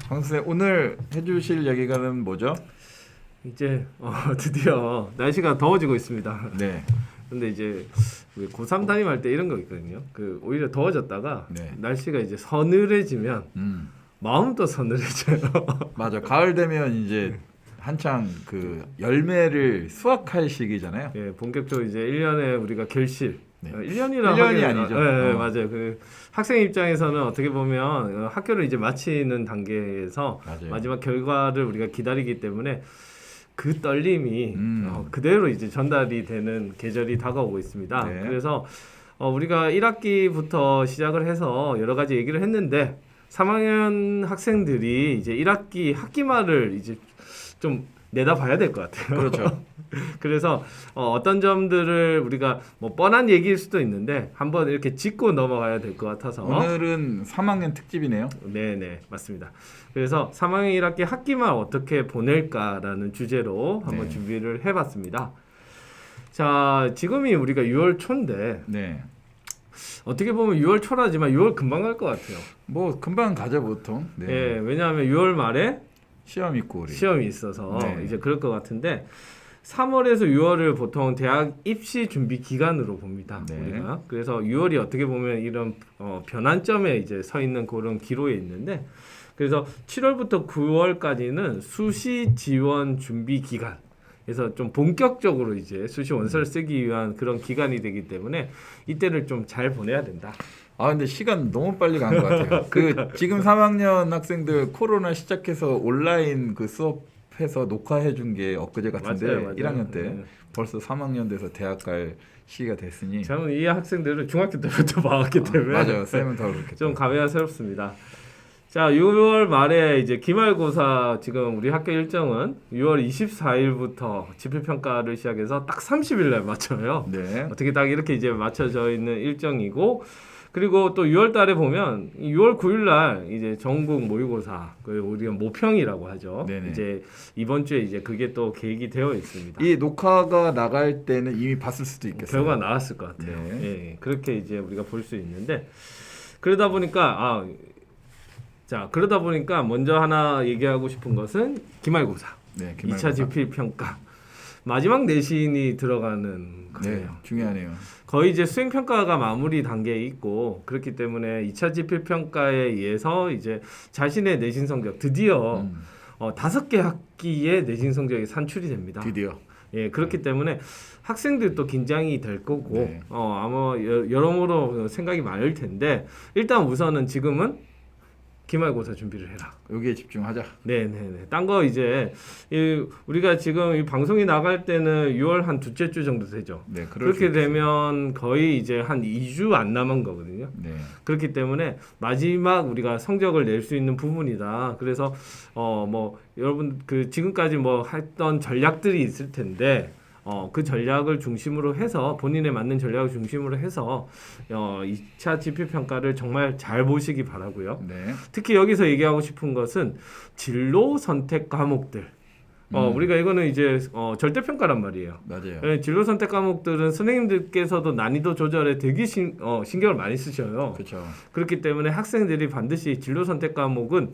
선생님 오늘 해주실 얘기가는 뭐죠? 이제 드디어 날씨가 더워지고 있습니다. 네. 근데 이제 고3 담임할 때 이런 거 있거든요. 오히려 더워졌다가 네. 날씨가 이제 서늘해지면 마음도 서늘해져요. 맞아. 가을 되면 이제 한창 그 열매를 수확할 시기잖아요. 예, 본격적으로 이제 1년에 우리가 결실. 네. 1년이라 1년이 아니죠. 네, 맞아요. 학생 입장에서는 어떻게 보면 학교를 이제 마치는 단계에서 맞아요. 마지막 결과를 우리가 기다리기 때문에 그 떨림이 그대로 이제 전달이 되는 계절이 다가오고 있습니다. 네. 그래서 우리가 1학기부터 시작을 해서 여러 가지 얘기를 했는데 3학년 학생들이 이제 1학기 학기말을 이제 좀 내다봐야 될 것 같아요. 그렇죠. 그래서 어떤 점들을 우리가 뭐 뻔한 얘기일 수도 있는데 한번 이렇게 짚고 넘어가야 될 것 같아서 오늘은 3학년 특집이네요. 네네 맞습니다. 그래서 3학년 1학기 학기말 어떻게 보낼까라는 주제로 한번 네. 준비를 해봤습니다. 자 지금이 우리가 6월 초인데 네. 어떻게 보면 6월 초라지만 6월 금방 갈 것 같아요. 뭐 금방 가죠 보통. 네. 예, 왜냐하면 6월 말에 시험 있고 우리. 시험이 있어서 네. 이제 그럴 것 같은데 3월에서 6월을 보통 대학 입시 준비 기간으로 봅니다. 네. 우리가 그래서 6월이 어떻게 보면 이런 변환점에 이제 서 있는 그런 기로에 있는데 그래서 7월부터 9월까지는 수시 지원 준비 기간. 그래서 좀 본격적으로 이제 수시 원서를 쓰기 위한 그런 기간이 되기 때문에 이때를 좀 잘 보내야 된다. 아 근데 시간 너무 빨리 간 것 같아요. 지금 3학년 학생들 코로나 시작해서 온라인 그 수업해서 녹화해 준 게 엊그제 같은데 맞아요. 1학년 때 네. 벌써 3학년 돼서 대학 갈 시기가 됐으니. 저는 이 학생들을 중학교 때부터 봐왔기 때문에 맞아요. 쌤은 더 그렇겠다. 좀 감회가 새롭습니다. 자, 6월 말에 이제 기말고사 지금 우리 학교 일정은 6월 24일부터 지필평가를 시작해서 딱 30일 날 맞춰요. 네. 어떻게 딱 이렇게 이제 맞춰져 있는 일정이고 그리고 또 6월 달에 보면 6월 9일 날 이제 전국 모의고사 우리가 모평이라고 하죠. 네네. 이제 이번 주에 이제 그게 또 계획이 되어 있습니다. 이 녹화가 나갈 때는 이미 봤을 수도 있겠어요. 결과 나왔을 것 같아요. 네. 예, 그렇게 이제 우리가 볼 수 있는데 그러다 보니까 그러다 보니까 먼저 하나 얘기하고 싶은 것은 기말고사. 네, 2차 지필평가. 마지막 내신이 들어가는 거예요. 네, 중요하네요. 거의 이제 수행평가가 마무리 단계에 있고 그렇기 때문에 2차 지필평가에 의해서 이제 자신의 내신 성적 드디어 5개 학기의 내신 성적이 산출이 됩니다. 드디어. 예, 그렇기 때문에 학생들도 긴장이 될 거고 네. 아마 여러모로 생각이 많을 텐데 일단 우선은 지금은 기말고사 준비를 해라. 여기에 집중하자. 네네네. 딴 거 이제 우리가 지금 이 방송이 나갈 때는 6월 한 둘째 주 정도 되죠. 네, 그렇게 되면 거의 이제 한 2주 안 남은 거거든요. 네. 그렇기 때문에 마지막 우리가 성적을 낼 수 있는 부분이다. 그래서 뭐 여러분 지금까지 뭐 했던 전략들이 있을 텐데 그 전략을 중심으로 해서 본인에 맞는 전략을 중심으로 해서 2차 지필평가를 정말 잘 보시기 바라고요. 네. 특히 여기서 얘기하고 싶은 것은 진로 선택 과목들. 우리가 이거는 이제 절대평가란 말이에요. 맞아요. 네, 진로 선택 과목들은 선생님들께서도 난이도 조절에 되게 신경을 많이 쓰셔요. 그렇죠. 그렇기 때문에 학생들이 반드시 진로 선택 과목은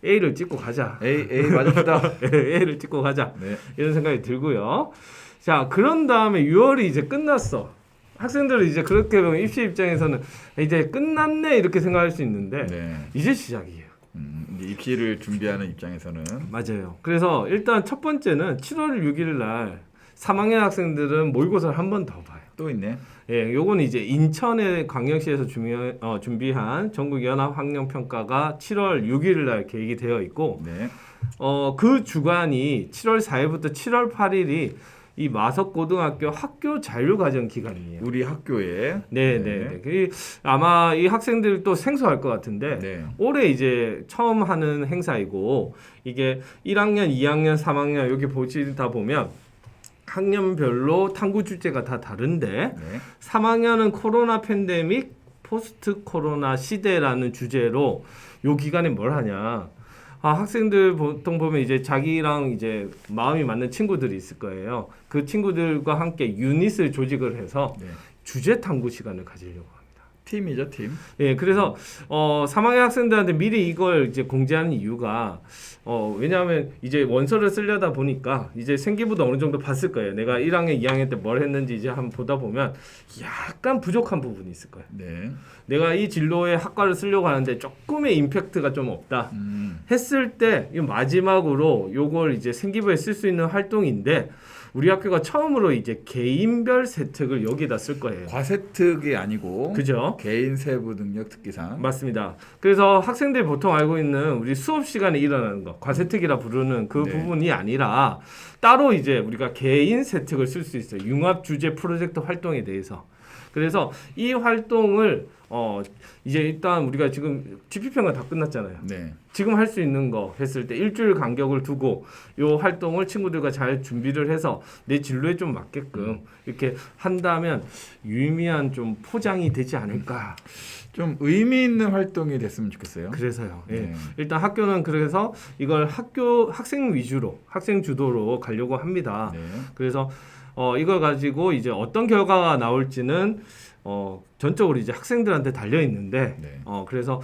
A를 찍고 가자. A 맞읍시다. A를 찍고 가자. 네. 이런 생각이 들고요. 자, 그런 다음에 6월이 이제 끝났어. 학생들은 이제 그렇게 보면 입시 입장에서는 이제 끝났네 이렇게 생각할 수 있는데 네. 이제 시작이에요. 이제 입시를 준비하는 입장에서는 맞아요. 그래서 일단 첫 번째는 7월 6일 날 3학년 학생들은 모의고사를 한 번 더 봐요. 또 있네. 예, 요건 이제 인천의 광역시에서 준비한 전국 연합 학령 평가가 7월 6일 날 계획이 되어 있고 네. 그 주간이 7월 4일부터 7월 8일이 이 마석고등학교 학교 자율과정 기간이에요. 우리 학교에 네네. 아마 이 학생들도 생소할 것 같은데 네. 올해 이제 처음 하는 행사이고 이게 1학년, 2학년, 3학년 여기 보시다 보면 학년별로 탐구 주제가 다 다른데 네. 3학년은 코로나 팬데믹 포스트 코로나 시대라는 주제로 요 기간에 뭘 하냐? 학생들 보통 보면 이제 자기랑 이제 마음이 맞는 친구들이 있을 거예요. 그 친구들과 함께 유닛을 조직을 해서 네. 주제 탐구 시간을 가지려고 합니다. 팀이죠, 팀. 예, 그래서 3학년 학생들한테 미리 이걸 이제 공지하는 이유가 왜냐하면 이제 원서를 쓰려다 보니까 이제 생기부도 어느 정도 봤을 거예요. 내가 1학년, 2학년 때 뭘 했는지 이제 한번 보다 보면 약간 부족한 부분이 있을 거예요. 네. 내가 이 진로의 학과를 쓰려고 하는데 조금의 임팩트가 좀 없다. 했을 때 이 마지막으로 요걸 이제 생기부에 쓸 수 있는 활동인데 우리 학교가 처음으로 이제 개인별 세특을 여기다 쓸 거예요. 과세특이 아니고 그죠? 개인 세부 능력 특기상. 맞습니다. 그래서 학생들이 보통 알고 있는 우리 수업 시간에 일어나는 거, 과세특이라 부르는 그 네. 부분이 아니라 따로 이제 우리가 개인 세특을 쓸 수 있어요. 융합 주제 프로젝트 활동에 대해서. 그래서 이 활동을 이제 일단 우리가 지금 GP평가 다 끝났잖아요. 네. 지금 할 수 있는 거 했을 때 일주일 간격을 두고 요 활동을 친구들과 잘 준비를 해서 내 진로에 좀 맞게끔 이렇게 한다면 유의미한 좀 포장이 되지 않을까. 좀 의미 있는 활동이 됐으면 좋겠어요. 그래서요. 예. 네. 일단 학교는 그래서 이걸 학생 위주로, 학생 주도로 가려고 합니다. 네. 그래서 이걸 가지고 이제 어떤 결과가 나올지는 전적으로 이제 학생들한테 달려 있는데 네. 그래서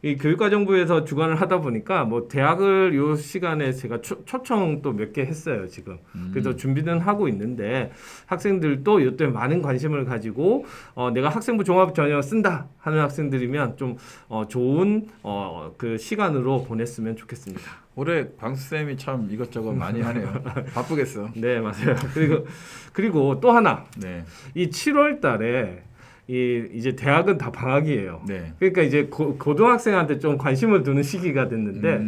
이 교육과정부에서 주관을 하다 보니까 뭐 대학을 요 시간에 제가 초청 또 몇 개 했어요 지금. 그래서 준비는 하고 있는데 학생들도 이때 많은 관심을 가지고 내가 학생부 종합 전형을 쓴다 하는 학생들이면 좀 좋은 그 시간으로 보냈으면 좋겠습니다. 올해 광수 쌤이 참 이것저것 많이 하네요. 바쁘겠어. 네 맞아요. 그리고 또 하나 네. 이 7월달에 이제 대학은 다 방학이에요. 네. 그러니까 이제 고등학생한테 좀 관심을 두는 시기가 됐는데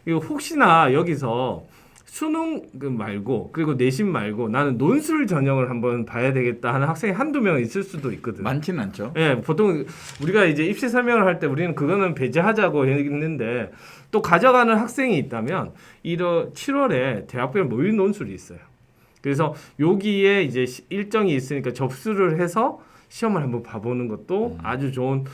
이거 혹시나 여기서 수능 말고 그리고 내신 말고 나는 논술 전형을 한번 봐야 되겠다 하는 학생이 한두 명 있을 수도 있거든. 많지는 않죠. 예, 보통 우리가 이제 입시 설명을 할 때 우리는 그거는 배제하자고 했는데 또 가져가는 학생이 있다면 7월에 대학별 모의 논술이 있어요. 그래서 여기에 이제 일정이 있으니까 접수를 해서 시험을 한번 봐보는 것도 아주 좋은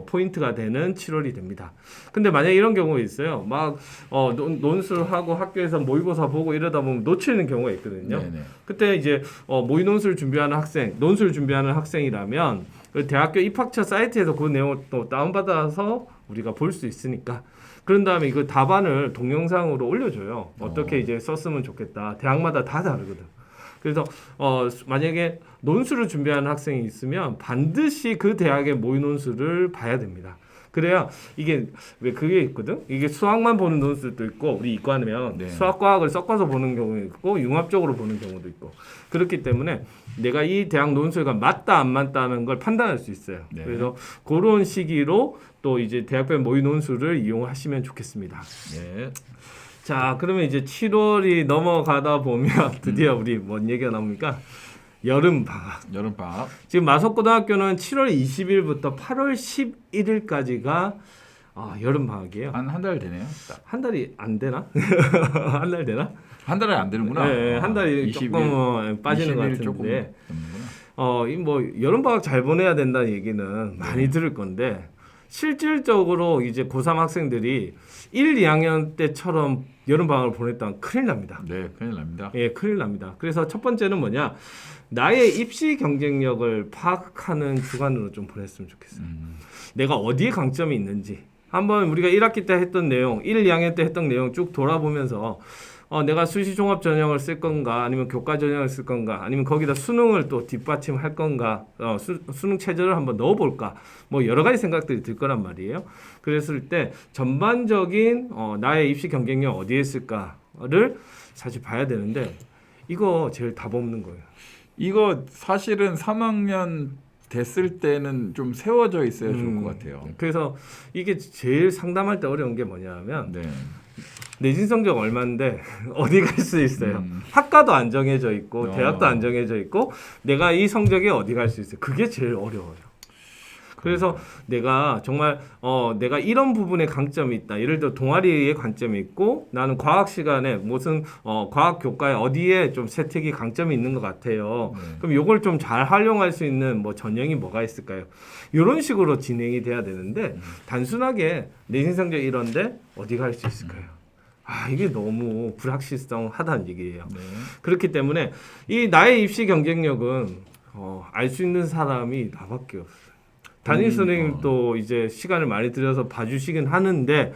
포인트가 되는 7월이 됩니다. 근데 만약에 이런 경우가 있어요. 막 논술하고 학교에서 모의고사 보고 이러다 보면 놓치는 경우가 있거든요. 네네. 그때 이제 모의 논술 준비하는 학생, 논술 준비하는 학생이라면 그 대학교 입학처 사이트에서 그 내용을 또 다운받아서 우리가 볼 수 있으니까 그런 다음에 이거 답안을 동영상으로 올려줘요. 어떻게 이제 썼으면 좋겠다. 대학마다 다 다르거든. 그래서 만약에 논술을 준비하는 학생이 있으면 반드시 그 대학의 모의 논술을 봐야 됩니다. 그래야 이게 왜 그게 있거든. 이게 수학만 보는 논술도 있고 우리 이과면 네. 수학 과학을 섞어서 보는 경우도 있고 융합적으로 보는 경우도 있고 그렇기 때문에 내가 이 대학 논술과 맞다 안 맞다는 걸 판단할 수 있어요. 네. 그래서 그런 시기로 또 이제 대학별 모의 논술을 이용하시면 좋겠습니다. 네. 자, 그러면 이제 7월이 넘어가다 보면 드디어 우리 뭔 얘기가 나옵니까? 여름 방학. 여름 방학. 지금 마석고등학교는 7월 20일부터 8월 11일까지가 여름 방학이에요. 한 달 되네요. 딱. 한 달이 안 되나? 한 달 되나? 한 달에 안 되는구나. 네, 한 달이 20일, 조금 빠지는 것 20일 같은데. 조금 되는구나. 이 뭐 여름 방학 잘 보내야 된다는 얘기는 많이 들을 건데 실질적으로 이제 고3 학생들이 1, 2학년 때처럼 여름 방학을 보냈다면 큰일 납니다. 네, 큰일 납니다. 예, 큰일 납니다. 그래서 첫 번째는 뭐냐? 나의 입시 경쟁력을 파악하는 주간으로 좀 보냈으면 좋겠어요. 내가 어디에 강점이 있는지. 한번 우리가 1학기 때 했던 내용, 1, 2학년 때 했던 내용 쭉 돌아보면서 내가 수시 종합 전형을 쓸 건가 아니면 교과 전형을 쓸 건가 아니면 거기다 수능을 또 뒷받침할 건가 수능 체제를 한번 넣어볼까 뭐 여러 가지 생각들이 들 거란 말이에요. 그랬을 때 전반적인 나의 입시 경쟁력 어디에 있을까를 사실 봐야 되는데 이거 제일 답 없는 거예요. 이거 사실은 3학년 됐을 때는 좀 세워져 있어야 좋을 것 같아요. 그래서 이게 제일 상담할 때 어려운 게 뭐냐면 네. 내신 성적 얼마인데 어디 갈 수 있어요. 학과도 안 정해져 있고 대학도 안 정해져 있고 내가 이 성적에 어디 갈 수 있어요. 그게 제일 어려워요. 그래서 내가 정말 내가 이런 부분에 강점이 있다. 예를 들어 동아리에 관점이 있고 나는 과학 시간에 무슨 과학 교과에 어디에 좀 세특이 강점이 있는 것 같아요. 그럼 이걸 좀 잘 활용할 수 있는 뭐 전형이 뭐가 있을까요? 이런 식으로 진행이 돼야 되는데 단순하게 내신 성적 이런데 어디 갈 수 있을까요? 이게 너무 불확실성하다는 얘기예요. 네. 그렇기 때문에 이 나의 입시 경쟁력은 알 수 있는 사람이 나밖에 없어요. 담임 선생님도 이제 시간을 많이 들여서 봐주시긴 하는데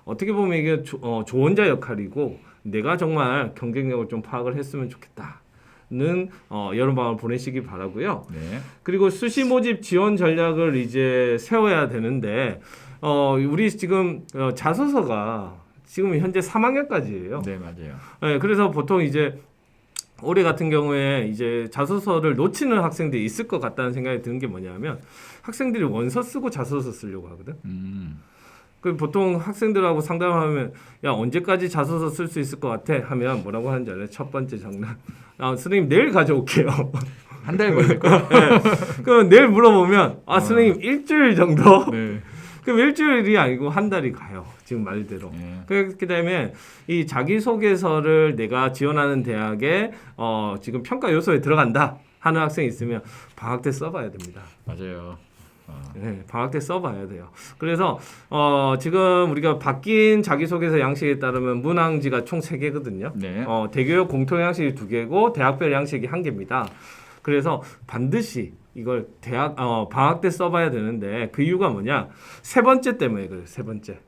어떻게 보면 이게 조언자 역할이고 내가 정말 경쟁력을 좀 파악을 했으면 좋겠다는 여름방학을 보내시기 바라고요. 네. 그리고 수시 모집 지원 전략을 이제 세워야 되는데 우리 지금 자소서가 지금 현재 3학년까지예요. 네, 맞아요. 네, 그래서 보통 이제 올해 같은 경우에 이제 자소서를 놓치는 학생들이 있을 것 같다는 생각이 드는 게 뭐냐면 학생들이 원서 쓰고 자소서 쓰려고 하거든. 그 보통 학생들하고 상담을 하면 야 언제까지 자소서 쓸 수 있을 것 같아 하면 뭐라고 하는지 알아요? 첫 번째 장난. 선생님 내일 가져올게요. 한 달 걸릴 거야. 네. 그럼 내일 물어보면 선생님 일주일 정도. 네. 그럼 일주일이 아니고 한 달이 가요. 지금 말대로. 네. 그렇기 때문에 이 자기소개서를 내가 지원하는 대학에 지금 평가 요소에 들어간다 하는 학생이 있으면 방학 때 써봐야 됩니다. 맞아요. 네, 방학 때 써봐야 돼요. 그래서 지금 우리가 바뀐 자기소개서 양식에 따르면 문항지가 총 3개거든요. 네. 대교육 공통 양식이 2개고 대학별 양식이 1개입니다. 그래서 반드시 이걸 방학 때 써봐야 되는데 그 이유가 뭐냐? 세 번째 때문에 그래요. 세 번째.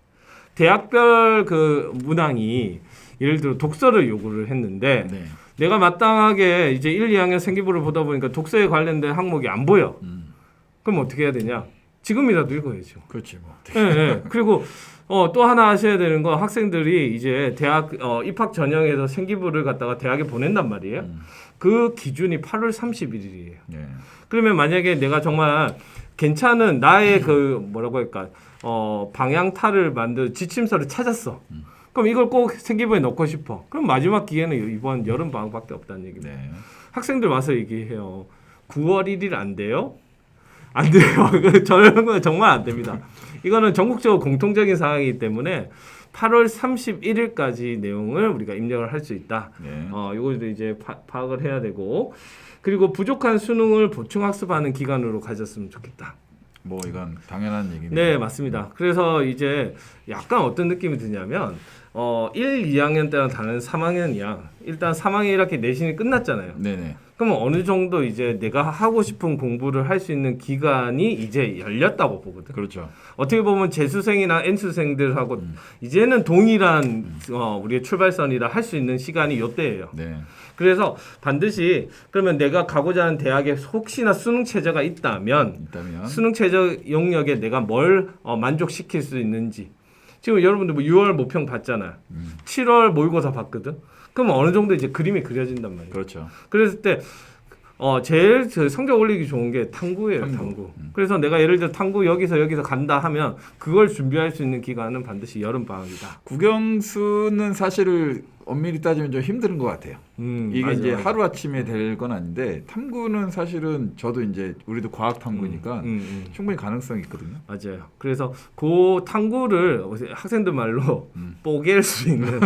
대학별 그 문항이 예를 들어 독서를 요구를 했는데 네. 내가 마땅하게 이제 1, 2학년 생기부를 보다 보니까 독서에 관련된 항목이 안 보여. 그럼 어떻게 해야 되냐? 지금이라도 읽어야죠. 그렇지 뭐. 네, 네. 그리고 또 하나 하셔야 되는 거 학생들이 이제 대학 입학 전형에서 생기부를 갖다가 대학에 보낸단 말이에요. 그 기준이 8월 31일이에요. 네. 그러면 만약에 내가 정말 괜찮은 나의 그 뭐라고 할까 방향타를 만든 지침서를 찾았어. 그럼 이걸 꼭 생기부에 넣고 싶어. 그럼 마지막 기회는 이번 여름 방학밖에 없다는 얘기입니다. 네. 학생들 와서 얘기해요. 9월 1일 안 돼요? 안 돼요. 저런 건 정말 안 됩니다. 이거는 전국적으로 공통적인 상황이기 때문에 8월 31일까지 내용을 우리가 입력을 할 수 있다. 네. 이것도 이제 파악을 해야 되고 그리고 부족한 수능을 보충 학습하는 기간으로 가졌으면 좋겠다. 뭐 이건 당연한 얘기입니다. 네, 맞습니다. 그래서 이제 약간 어떤 느낌이 드냐면 1, 2학년 때랑 다른 3학년이야. 일단 3학년 1학기 내신이 끝났잖아요. 네네. 그럼 어느 정도 이제 내가 하고 싶은 공부를 할 수 있는 기간이 이제 열렸다고 보거든. 그렇죠. 어떻게 보면 재수생이나 N수생들하고 이제는 동일한 우리의 출발선이라 할 수 있는 시간이 이때예요. 네. 그래서 반드시 그러면 내가 가고자 하는 대학에 혹시나 수능 최저가 있다면 수능 최저 영역에 내가 뭘 만족시킬 수 있는지 지금 여러분들 뭐 6월 모평 봤잖아요. 7월 모의고사 봤거든. 그럼 어느 정도 이제 그림이 그려진단 말이에요. 그렇죠. 그랬을 때 제일 성적 올리기 좋은 게 탐구예요. 탐구. 그래서 내가 예를 들어 탐구 여기서 간다 하면 그걸 준비할 수 있는 기간은 반드시 여름 방학이다. 국영수는 사실 엄밀히 따지면 좀 힘든 것 같아요. 이게 맞아, 이제 맞아. 하루 아침에 될 건 아닌데 탐구는 사실은 저도 이제 우리도 과학 탐구니까 충분히 가능성이 있거든요. 맞아요. 그래서 그 탐구를 학생들 말로 뽀갤 수 있는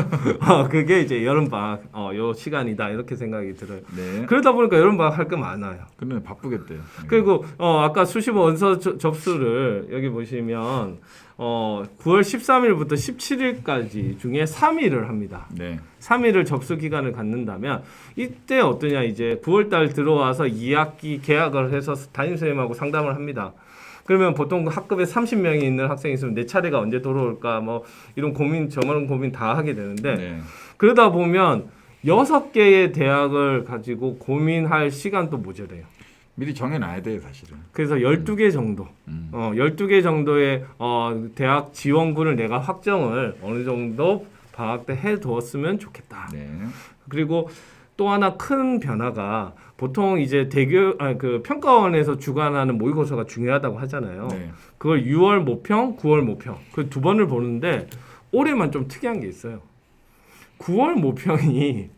그게 이제 여름 방학 요 시간이다 이렇게 생각이 들어요. 네. 그러다 보니까 여름 방학 할 거 많아요. 그러면 바쁘겠대요. 네. 그리고 아까 수시보 원서 접수를 여기 보시면 9월 13일부터 17일까지 중에 3일을 합니다. 네. 3일을 접수 기간을 갖는다면 이때 어떠냐 이제 9월 달 들어와서 2학기 계약을 해서 담임 선생님하고 상담을 합니다. 그러면 보통 학급에 30명이 있는 학생이 있으면 내 차례가 언제 돌아올까 뭐 이런 고민 저런 고민 다 하게 되는데 네. 그러다 보면 6개의 대학을 가지고 고민할 시간도 모자라요. 미리 정해놔야 돼요, 사실은. 그래서 12개 정도, 12개 정도의 대학 지원군을 내가 확정을 어느 정도 방학 때 해두었으면 좋겠다. 네. 그리고 또 하나 큰 변화가 보통 이제 그 평가원에서 주관하는 모의고사가 중요하다고 하잖아요. 네. 그걸 6월 모평, 9월 모평 그 두 번을 보는데 올해만 좀 특이한 게 있어요. 9월 모평이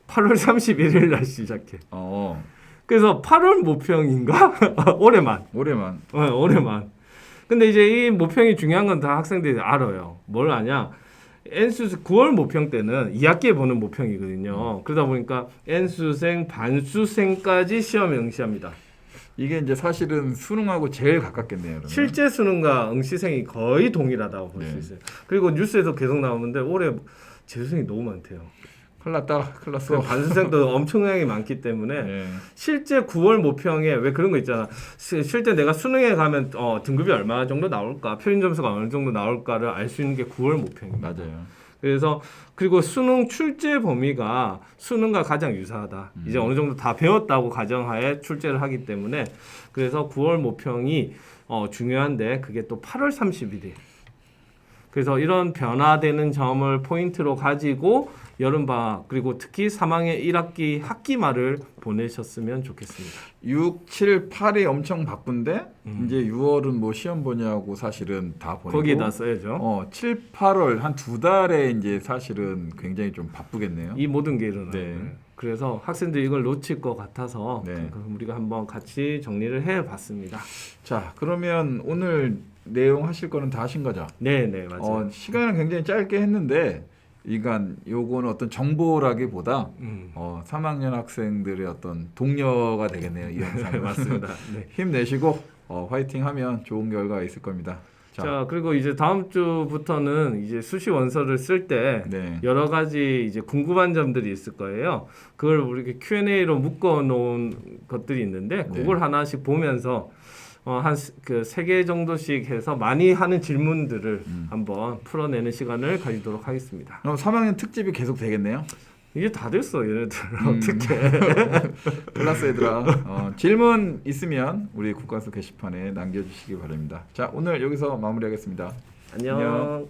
8월 31일 날 시작해. 그래서 8월 모평인가? 올해만. 올해만. 근데 이제 이 모평이 중요한 건 다 학생들이 알아요. 뭘 아냐? N수 9월 모평 때는 2학기에 보는 모평이거든요. 그러다 보니까 N수생, 반수생까지 시험에 응시합니다. 이게 이제 사실은 수능하고 제일 가깝겠네요. 그러면. 실제 수능과 응시생이 거의 동일하다고 볼 수 있어요. 그리고 뉴스에도 계속 나오는데 올해 재수생이 너무 많대요. 큰일 났다. 큰일 났어. 반수생도 엄청나게 많기 때문에 네. 실제 9월 모평에 왜 그런 거 있잖아. 실제 내가 수능에 가면 등급이 얼마 정도 나올까, 표준 점수가 어느 정도 나올까를 알 수 있는 게 9월 모평입니다. 맞아요. 그래서 그리고 수능 출제 범위가 수능과 가장 유사하다. 이제 어느 정도 다 배웠다고 가정하에 출제를 하기 때문에 그래서 9월 모평이 중요한데 그게 또 8월 30일이에요. 그래서 이런 변화되는 점을 포인트로 가지고 여름방학 그리고 특히 3학년 1학기 학기 말을 보내셨으면 좋겠습니다. 6, 7, 8이 엄청 바쁜데 이제 6월은 뭐 시험 보냐고 사실은 다 보내고 거기에다 써야죠. 7, 8월 한 두 달에 이제 사실은 굉장히 좀 바쁘겠네요. 이 모든 게 일어나요. 네. 그래서 학생들이 이걸 놓칠 것 같아서 네. 우리가 한번 같이 정리를 해봤습니다. 자, 그러면 오늘 내용 하실 거는 다 하신 거죠? 네, 맞아요. 시간은 굉장히 짧게 했는데 이간 요거는 어떤 정보라기보다 3학년 학생들의 어떤 동료가 되겠네요. 이 영상은. 맞습니다. 네. 힘내시고 화이팅하면 좋은 결과가 있을 겁니다. 자, 그리고 이제 다음 주부터는 이제 수시 원서를 쓸 때 네. 여러 가지 이제 궁금한 점들이 있을 거예요. 그걸 우리 Q&A로 묶어 놓은 것들이 있는데 그걸 하나씩 보면서 한 그 3개 정도씩 해서 많이 하는 질문들을 한번 풀어내는 시간을 가지도록 하겠습니다. 그럼 3학년 특집이 계속 되겠네요. 이게 다 됐어, 얘네들. 어떻게? 클라스 얘들아. 질문 있으면 우리 국가수 게시판에 남겨주시기 바랍니다. 자, 오늘 여기서 마무리하겠습니다. 안녕.